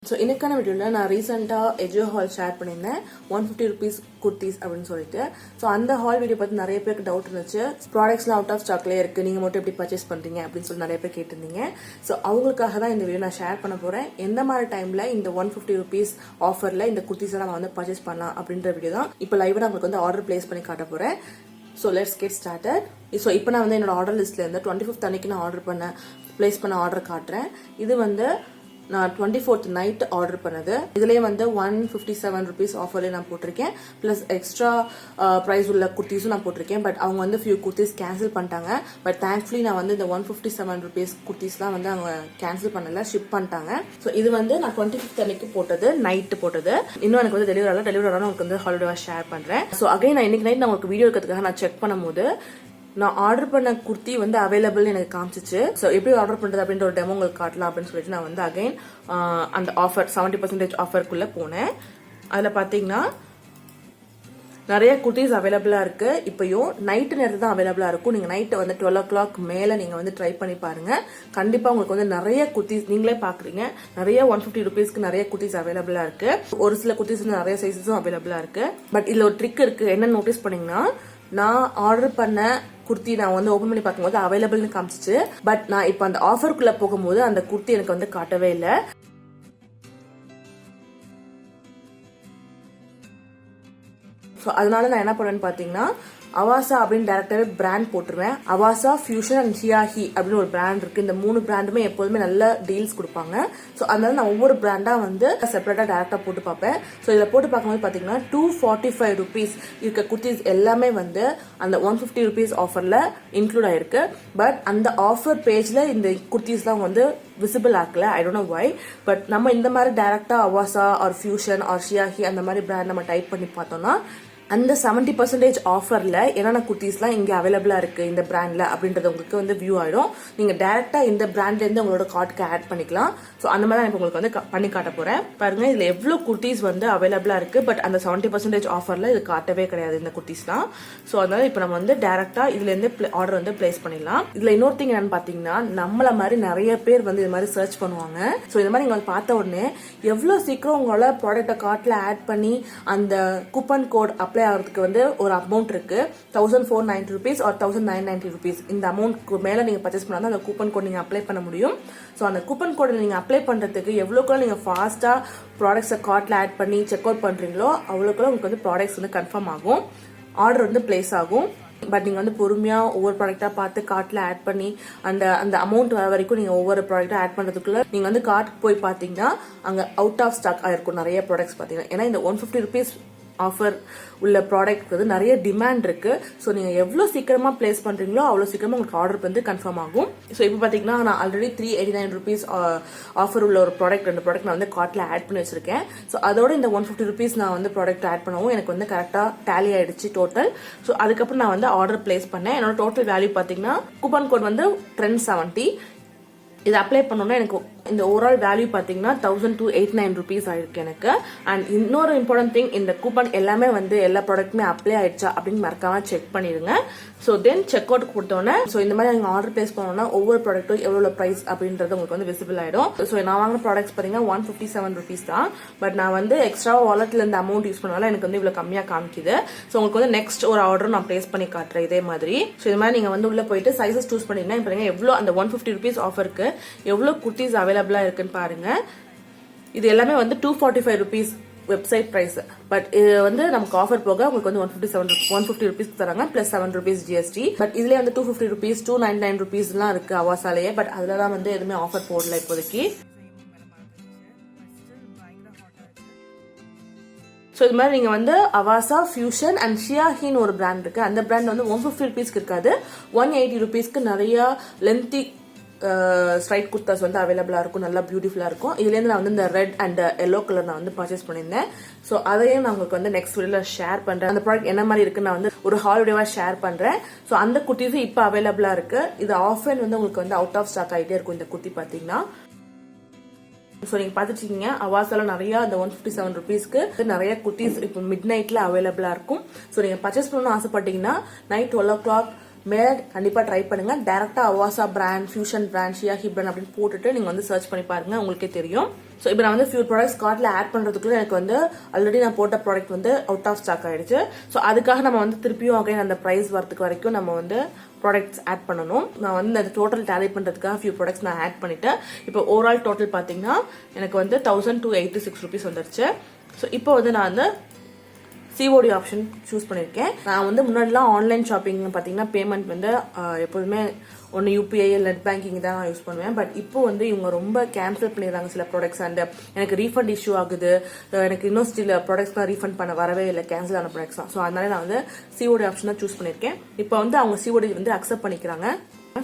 So இன்னைக்கான வீடியோவில் நான் ரீசெண்டாக எஜோ ஹால் ஷேர் பண்ணியிருந்தேன் ₹150 குர்த்திஸ் அப்படின்னு சொல்லிட்டு. ஸோ அந்த ஹால் வீடியோ பார்த்து நிறைய பேருக்கு டவுட் இருந்துச்சு. ப்ராடக்ட்ஸ்லாம் அவுட் ஆஃப் ஸ்டாக்லேயே இருக்குது, நீங்கள் மட்டும் எப்படி பர்ச்சேஸ் பண்ணுறீங்க அப்படின்னு சொல்லி நிறைய பேர் கேட்டிருந்தீங்க. ஸோ அவங்களுக்காக தான் இந்த வீடியோ நான் ஷேர் பண்ண போகிறேன். எந்த மாதிரி டைமில் இந்த ₹150 ஆஃபரில் இந்த குர்த்திஸை நம்ம வந்து பர்ச்சேஸ் பண்ணலாம் அப்படின்ற வீடியோ தான் இப்போ லைவாக நான் உங்களுக்கு வந்து ஆர்டர் பிளேஸ் பண்ணி காட்ட போகிறேன். So let's get started. So இப்போ நான் வந்து என்னோட ஆர்டர் லிஸ்ட்ல இருந்து 25th அன்னைக்கு நான் பிளேஸ் பண்ண ஆர்டர் காட்டுறேன். இது வந்து நான் 24th நைட் ஆர்டர் பண்ணது. இதுலேயே வந்து ₹157 ஆஃபர்லேயே நான் போட்டிருக்கேன். ப்ளஸ் எக்ஸ்ட்ரா ப்ரைஸ் உள்ள குர்த்திஸும் நான் போட்டிருக்கேன். பட் அவங்க வந்து ஃபியூ குர்த்திஸ் கேன்சல் பண்ணிட்டாங்க. பட் தேங்க்ஃபுல்லி நான் வந்து இந்த ₹157 குர்த்திஸ்லாம் வந்து அவங்க கேன்சல் பண்ணல, ஷிப் பண்ணிட்டாங்க. ஸோ இது வந்து நான் 25th அன்னைக்கு போட்டது, நைட்டு போட்டது. இன்னும் எனக்கு வந்து டெலிவரி ஆகலாம் உங்களுக்கு வந்து ஹாலிடேவா ஷேர் பண்ணுறேன். ஸோ அகைன் நான் இன்னைக்கு நைட் நான் உங்களுக்கு வீடியோ இருக்கிறதுக்காக நான் செக் பண்ணும்போது நான் ஆர்டர் பண்ண குர்த்தி வந்து அவைலபிள் எனக்கு காமிச்சிச்சு. ஸோ எப்படி ஆர்டர் பண்றது அப்படின்ற ஒரு டெமோ உங்களுக்கு காட்டலாம் அப்படின்னு சொல்லிட்டு நான் வந்து அகைன் அந்த ஆஃபர் 70% ஆஃபருக்குள்ள போனேன். அதில் பார்த்தீங்கன்னா நிறைய குர்த்திஸ் அவைலபிளா இருக்கு. இப்பயும் நைட்டு நேரத்தில் தான் அவைலபிளா இருக்கும். நீங்க நைட்டு வந்து 12 o'clock மேல நீங்க வந்து ட்ரை பண்ணி பாருங்க. கண்டிப்பா உங்களுக்கு வந்து நிறைய குர்த்திஸ் நீங்களே பாக்குறீங்க. நிறைய ₹150 நிறைய குர்த்திஸ் அவைலபிளா இருக்கு. ஒரு சில குர்த்திஸ் நிறைய சைஸஸும் அவைலபிளா இருக்கு. பட் இதுல ஒரு ட்ரிக் இருக்கு. என்ன நோட்டீஸ் பண்ணீங்கன்னா, நான் ஆர்டர் பண்ண குர்த்தி நான் வந்து ஓபன் பண்ணி பார்க்கும்போது அவைலபிள்னு காமிச்சிச்சு. பட் நான் இப்போ அந்த ஆஃபருக்குள்ள போகும்போது அந்த குர்த்தி எனக்கு வந்து காட்டவே இல்லை. ஸோ அதனால நான் என்ன பண்ணுவேன்னு பார்த்தீங்கன்னா, அவாசா அப்படின்னு டேரக்டாவே பிராண்ட் போட்டுருவேன். அவாசா, ஃபியூஷன் அண்ட் ஷியாஹி அப்படின்னு ஒரு பிராண்ட் இருக்கு. இந்த 3 பிராண்டுமே எப்போதுமே நல்ல டீல்ஸ் கொடுப்பாங்க. ஸோ அதனால நான் ஒவ்வொரு பிராண்டா வந்து செப்பரேட்டா டேரக்டா போட்டு பார்ப்பேன். ஸோ இதில் போட்டு பார்க்கும்போது பார்த்தீங்கன்னா ₹245 இருக்க குர்த்திஸ் எல்லாமே வந்து அந்த ₹150 ஆஃபர்ல இன்க்ளூட் ஆயிருக்கு. பட் அந்த ஆஃபர் பேஜ்ல இந்த குர்த்திஸ்லாம் வந்து விசிபிள் ஆக்கல. I don't know why. But நம்ம இந்த மாதிரி டேரக்டா Avaasa or fusion or Shiyahi அந்த மாதிரி பிராண்ட் நம்ம டைப் பண்ணி பார்த்தோம்னா அந்த 70% ஆஃபர்ல என்னென்ன குர்த்திஸ்லாம் இங்க அவைலபிளா இருக்கு இந்த பிராண்ட்ல அப்படின்றது உங்களுக்கு வந்து வியூ ஆயிடும். நீங்க டைரக்டா இந்த பிராண்ட்ல இருந்து உங்களோட கார்ட்க்கு ஆட் பண்ணிக்கலாம். ஸோ அந்த மாதிரி நான் உங்களுக்கு வந்து பண்ணி காட்ட போறேன். பாருங்க, இதுல எவ்வளவு குர்த்திஸ் வந்து அவைலபிளா இருக்கு. பட் அந்த 70% ஆஃபர்ல இது காட்டவே கிடையாது இந்த குர்த்திஸ்லாம். ஸோ அதனால இப்போ நம்ம வந்து டைரக்டா இதுல இருந்து ஆர்டர் வந்து பிளேஸ் பண்ணிடலாம். இதுல இன்னொரு திங் என்னன்னு பாத்தீங்கன்னா, நம்மள மாதிரி நிறைய பேர் வந்து இது மாதிரி சர்ச் பண்ணுவாங்க. ஸோ இந்த மாதிரி நீங்க பார்த்த உடனே எவ்வளவு சீக்கிரம் உங்களோட ப்ராடக்ட கார்ட்ல ஆட் பண்ணி அந்த கூப்பன் கோட் அப்ளை ஆகிறதுக்கு வந்து ஒரு அமௌண்ட் இருக்கு. ₹1490 or ₹1990. இந்த அமௌண்ட் மேல நீங்க பர்ச்சேஸ் பண்ணா அந்த கூப்பன் கோட் நீங்க அப்ளை பண்ண முடியும். சோ அந்த கூப்பன் கோட் நீங்க அப்ளை பண்றதுக்கு எவ்வளவுக்கு நீங்க ஃபாஸ்டா ப்ராடக்ட்ஸை கார்ட்ல ஆட் பண்ணி செக் அவுட் பண்றீங்களோ அவ்வளவுக்கு உங்களுக்கு வந்து ப்ராடக்ட்ஸ் வந்து கன்ஃபார்ம் ஆகும், ஆர்டர் வந்து பிளேஸ் ஆகும். பட் நீங்க வந்து பொறுமையா ஒவ்வொரு ப்ராடக்டா பார்த்து கார்ட்ல ஆட் பண்ணி அந்த அந்த அமௌண்ட் வர வரைக்கும் நீங்க ஒவ்வொரு ப்ராடக்டா ஆட் பண்றதுக்குள்ள நீங்க வந்து கார்ட் போய் பாத்தீங்கன்னா அங்க அவுட் ஆஃப் ஸ்டாக் ஆயிருக்கும் நிறைய ப்ராடக்ட்ஸ் பாத்தீங்கன்னா. ஏன்னா இந்த ₹150 ஆஃபர் உள்ள ப்ராடக்ட் வந்து நிறைய டிமாண்ட் இருக்கு. ஸோ நீங்க எவ்வளவு சீக்கிரமா பிளேஸ் பண்றீங்களோ அவ்வளவு சீக்கிரமா உங்களுக்கு ஆர்டர் வந்து கன்ஃபார்ம் ஆகும். ஸோ இப்போ பாத்தீங்கன்னா நான் ஆல்ரெடி ₹389 ஆஃபர் உள்ள ஒரு ப்ராடக்ட், 2 ப்ராடக்ட் நான் வந்து கார்ட்ல ஆட் பண்ணி வச்சிருக்கேன். ஸோ அதோட இந்த ₹150 நான் வந்து ப்ராடக்ட் ஆட் பண்ணவும் எனக்கு வந்து கரெக்டா டேலி ஆயிடுச்சு டோட்டல். ஸோ அதுக்கப்புறம் நான் வந்து ஆர்டர் பிளேஸ் பண்ணேன். என்னோட டோட்டல் வேல்யூ பாத்தீங்கன்னா கூப்பன் கோட் வந்து $1070. இது அப்ளை பண்ணோம்னா எனக்கு இந்த ஓவரால் வேல்யூ பாத்தீங்கன்னா ₹1289 ஆயிருக்கு எனக்கு. அண்ட் இன்னொரு இம்பார்ட்டன்ட் திங், இந்த கூப்பன் எல்லாமே வந்து எல்லா ப்ராடக்ட்டுமே அப்ளை ஆயிடுச்சா அப்படின்னு மறக்காம செக் பண்ணிடுங்க. ஸோ தென் செக் அவுட் கொடுத்தோன்னே ஸோ இந்த மாதிரி நீங்க ஆர்டர் பிளேஸ் பண்ணோம்னா ஒவ்வொரு ப்ராடக்ட்டும் எவ்வளவு பிரைஸ் அப்படின்றது உங்களுக்கு வந்து விசிபிள் ஆயிடும். ஸோ நான் வாங்கின ப்ராடக்ட்ஸ் பாத்தீங்கன்னா ₹157 தான். பட் நான் வந்து எக்ஸ்ட்ரா வாலெட்ல இருந்து அமௌண்ட் யூஸ் பண்ணால எனக்கு வந்து இவ்வளவு கம்மியா காமிக்குது. ஸோ உங்களுக்கு வந்து நெக்ஸ்ட் ஒரு ஆர்டர் நான் பிளேஸ் பண்ணி காட்டுறேன் இதே மாதிரி. ஸோ இது மாதிரி நீங்க வந்து உள்ள போயிட்டு சைஸஸ் சூஸ் பண்ணீங்கன்னா இப்போ எவ்வளவு அந்த ₹150 ஆஃபருக்கு எவ்வளவு குர்த்திஸ் அவைலபிளா இருக்குன்னு பாருங்க. இது எல்லாமே வந்து ₹245 வெப்சைட் பிரைஸ். பட் இது வந்து நமக்கு ஆஃபர் போக உங்களுக்கு வந்து ₹150 தராங்க பிளஸ் ₹7 GST. பட் இதுல வந்து ₹250 ₹299 எல்லாம் இருக்கு அவாசாலேயே. பட் அதுலதான் வந்து எதுவுமே ஆஃபர் போடல இப்போதைக்கு. ஸோ இது மாதிரி நீங்க வந்து அவாசா, ஃபியூஷன் அண்ட் ஷியாஹின்னு ஒரு பிராண்ட் இருக்கு. அந்த பிராண்ட் வந்து ₹150 இருக்காது, ₹180 நிறைய லென்த்தி ஸ்ட்ரைட் குர்தாஸ் வந்து அவைலபிளா இருக்கும், நல்லா பியூட்டிஃபுல்லா இருக்கும். இதுல இருந்து நான் வந்து இந்த ரெட் அண்ட் எல்லோ கலர் நான் வந்து பர்ச்சேஸ் பண்ணியிருந்தேன். ஸோ அதையும் நான் உங்களுக்கு வந்து நெக்ஸ்ட் வீடியோல ஷேர் பண்றேன். அந்த ப்ராடக்ட் என்ன மாதிரி இருக்குன்னு நான் வந்து ஒரு ஹாலிடேவா ஷேர் பண்றேன். ஸோ அந்த குர்த்திஸ் இப்போ அவைலபிளா இருக்கு. இது ஆஃபர் வந்து உங்களுக்கு வந்து அவுட் ஆஃப் ஸ்டாக் ஆகிட்டே இருக்கும் இந்த குர்த்தி பாத்தீங்கன்னா. ஸோ நீங்க பாத்துட்டு இருக்கீங்க அவாசால நிறைய அந்த ₹157 நிறைய குர்த்திஸ் இப்போ மிட் நைட்ல அவைலபிளா இருக்கும். ஸோ நீங்க பர்ச்சேஸ் பண்ணணும்னு ஆசைப்பட்டீங்கன்னா நைட் 12 o'clock மேல கண்டிப்பா ட்ரை பண்ணுங்க. டைரக்டா Avaasa brand, fusion brand, Shiyahi brand அப்படின்னு போட்டுட்டு நீங்க வந்து சர்ச் பண்ணி பாருங்க, உங்களுக்கே தெரியும். ஸோ இப்போ நான் வந்து ஃபியூ ப்ராடக்ட்ஸ் கார்ட்ல ஆட் பண்றதுக்குள்ள எனக்கு வந்து ஆல்ரெடி நான் போட்ட ப்ராடக்ட் வந்து அவுட் ஆஃப் ஸ்டாக் ஆயிடுச்சு. ஸோ அதுக்காக நம்ம வந்து திருப்பியும் அகைன் அந்த பிரைஸ் வரதுக்கு வரைக்கும் நம்ம வந்து ப்ராடக்ட்ஸ் ஆட் பண்ணணும். நான் வந்து அந்த டோட்டல் டேலி பண்றதுக்காக ஃபியூ ப்ராடக்ட்ஸ் நான் ஆட் பண்ணிட்டேன். இப்போ ஓவரால் டோட்டல் பாத்தீங்கன்னா எனக்கு வந்து 1286 rupees வந்துருச்சு. ஸோ இப்போ வந்து நான் வந்து COD ஆப்ஷன் சூஸ் பண்ணியிருக்கேன். நான் வந்து முன்னாடிலாம் ஆன்லைன் ஷாப்பிங் பார்த்தீங்கன்னா பேமெண்ட் வந்து எப்போதுமே ஒன்று UPI நெட் பேங்கிங் தான் நான் யூஸ் பண்ணுவேன். பட் இப்போ வந்து இவங்க ரொம்ப கேன்சல் பண்ணிடுறாங்க சில ப்ராடக்ட்ஸ். அண்ட் எனக்கு ரீஃபண்ட் இஷ்யூ ஆகுது. எனக்கு இன்னும் ஸ்டில் ப்ராடக்ட்ஸ்லாம் ரீஃபண்ட் பண்ண வரவே இல்லை, கேன்சல் ஆன ப்ராடக்ட்ஸ் தான். ஸோ அதனால நான் வந்து COD ஆப்ஷன் தான் சூஸ் பண்ணியிருக்கேன். இப்போ வந்து அவங்க COD வந்து அக்செப்ட் பண்ணிக்கிறாங்க.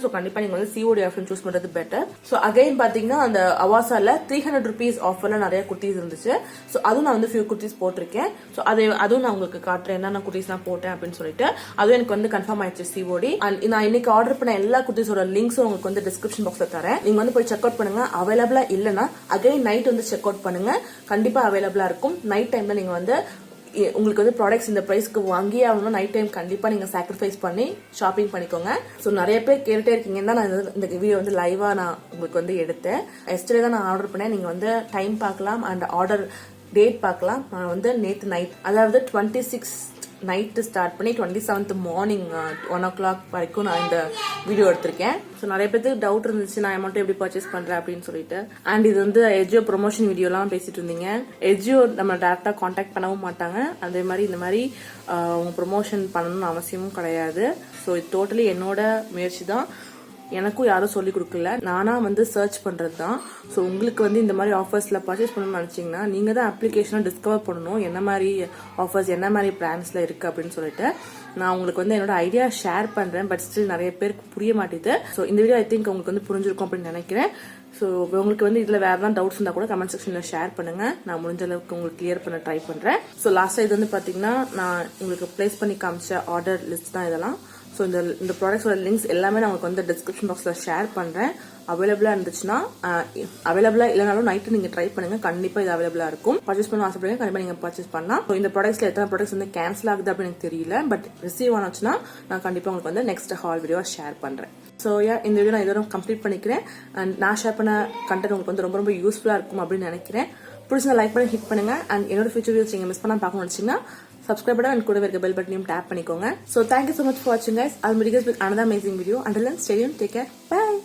ஸோ கண்டிப்பா நீங்க வந்து COD ஆப்ஷன் சூஸ் பண்றது பெட்டர். ஸோ அகைன் பாத்தீங்கன்னா அந்த அவாசால 300 rupees ஆஃபர்ல நிறைய குர்த்திஸ் இருந்துச்சு. ஸோ அதுவும் நான் வந்து ஃபியூ குர்த்திஸ் போட்டிருக்கேன். ஸோ அதுவும் நான் உங்களுக்கு காட்டுறேன் என்னென்ன குர்த்திஸ் நான் போட்டேன் அப்படின்னு சொல்லிட்டு. அதுவும் எனக்கு வந்து கன்ஃபார்ம் ஆயிடுச்சு COD. அண்ட் நான் இன்னைக்கு ஆர்டர் பண்ண எல்லா குர்த்திஸோட லிங்க்ஸும் உங்களுக்கு வந்து டிஸ்கிரிப்ஷன் பாக்ஸ்ல தரேன். நீங்க வந்து போய் செக் அவுட் பண்ணுங்க. அவைலபிளா இல்லைன்னா அகைன் நைட் வந்து செக் அவுட் பண்ணுங்க. கண்டிப்பா அவைலபிளா இருக்கும். நைட் டைம்ல நீங்க வந்து உங்களுக்கு வந்து ப்ராடக்ட்ஸ் இந்த பிரைஸ்க்கு வாங்கி ஆகணும். நைட் டைம் கண்டிப்பா நீங்க சாக்ரிஃபைஸ் பண்ணி ஷாப்பிங் பண்ணிக்கோங்க. ஸோ நிறைய பேர் கேட்டுட்டே இருக்கீங்கன்னா நான் இந்த வீடியோ வந்து லைவா நான் உங்களுக்கு வந்து எடுத்தேன். எஸ்டர்டே தான் நான் ஆர்டர் பண்ணேன். நீங்க வந்து டைம் பார்க்கலாம் அண்ட் ஆர்டர் டேட் பார்க்கலாம். நான் வந்து நேற்று நைட், அதாவது 26 நைட்டு ஸ்டார்ட் பண்ணி 27th மார்னிங் 1 o'clock வரைக்கும் நான் இந்த வீடியோ எடுத்திருக்கேன். ஸோ நிறைய பேருக்கு டவுட் இருந்துச்சு நான் அமௌண்ட் எப்படி பர்ச்சேஸ் பண்றேன் அப்படின்னு சொல்லிட்டு. அண்ட் இது வந்து எஜியோ ப்ரொமோஷன் வீடியோலாம் பேசிட்டு இருந்தீங்க. எஜியோ நம்ம டேரக்டா கான்டாக்ட் பண்ணவும் மாட்டாங்க. அதே மாதிரி இந்த மாதிரி உங்க ப்ரொமோஷன் பண்ணணும்னு அவசியமும் கிடையாது. ஸோ இது டோட்டலி என்னோட முயற்சி தான். எனக்கும் யாரும் சொல்லி கொடுக்கல, நானா வந்து சர்ச் பண்றது தான். ஸோ உங்களுக்கு வந்து இந்த மாதிரி ஆஃபர்ஸ்ல பர்ச்சேஸ் பண்ணணும்னு நினைச்சீங்கன்னா நீங்க தான் அப்ளிகேஷனை டிஸ்கவர் பண்ணணும், என்ன மாதிரி ஆஃபர்ஸ் என்ன மாதிரி பிராண்ட்ஸ்ல இருக்கு அப்படின்னு சொல்லிட்டு. நான் உங்களுக்கு வந்து என்னோட ஐடியா ஷேர் பண்றேன். பட் ஸ்டில் நிறைய பேருக்கு புரிய மாட்டேது. ஸோ இந்த வீடியோ ஐ திங்க் உங்களுக்கு வந்து புரிஞ்சிருக்கும் அப்படின்னு நினைக்கிறேன். ஸோ உங்களுக்கு வந்து இதுல வேற ஏதாவது டவுட்ஸ் இருந்தா கூட கமெண்ட் செக்ஷன்ல ஷேர் பண்ணுங்க. நான் முடிஞ்ச அளவுக்கு உங்களுக்கு கிளியர் பண்ண ட்ரை பண்றேன். ஸோ லாஸ்டா இது வந்து பாத்தீங்கன்னா நான் உங்களுக்கு பிளேஸ் பண்ணி காமிச்ச ஆர்டர் லிஸ்ட் தான் இதெல்லாம். ஸோ இந்த ப்ராடக்ட்ஸோட லிங்க்ஸ் எல்லாமே நான் உங்களுக்கு வந்து டிஸ்கிரிப்ஷன் பாக்ஸ்ல ஷேர் பண்றேன். அவைலபிளா இருந்துச்சுன்னா, அவைலபிளா இல்லைனாலும் நைட்டு நீங்க ட்ரை பண்ணுங்க. கண்டிப்பா இது அவைலபிளா இருக்கும். பர்ச்சேஸ் பண்ண ஆசைப்படுங்க, கண்டிப்பா நீங்க பர்ச்சேஸ் பண்ணலாம். இந்த ப்ராடக்ட்ஸ்ல எத்தனை ப்ராடக்ட்ஸ் வந்து கேன்சல் ஆகுது அப்படின்னு எனக்கு தெரியல. பட் ரிசீவ் ஆனச்சுன்னா நான் கண்டிப்பா உங்களுக்கு வந்து நெக்ஸ்ட் ஹால் வீடியோ ஷேர் பண்றேன். ஸோ இந்த வீடியோ நான் இதோட கம்ப்ளீட் பண்ணிக்கிறேன். அண்ட் நான் ஷேர் பண்ண கண்டென்ட் உங்களுக்கு வந்து ரொம்ப ரொம்ப யூஸ்ஃபுல்லா இருக்கும் அப்படின்னு நினைக்கிறேன். பிடிச்சா லைக் பண்ணி ஹிட் பண்ணுங்க. அண்ட் என்னோட ஃபியூச்சர் வீடியோஸ் நீங்க மிஸ் பண்ணாம பார்க்கணும்னு நினைச்சீங்கன்னா subscribe button and கூட இருக்க bell button tap பண்ணிக்கோங்க. So thank you so much for watching guys. I'll meet you guys with another amazing video. Until then, stay tuned. Take care. Bye.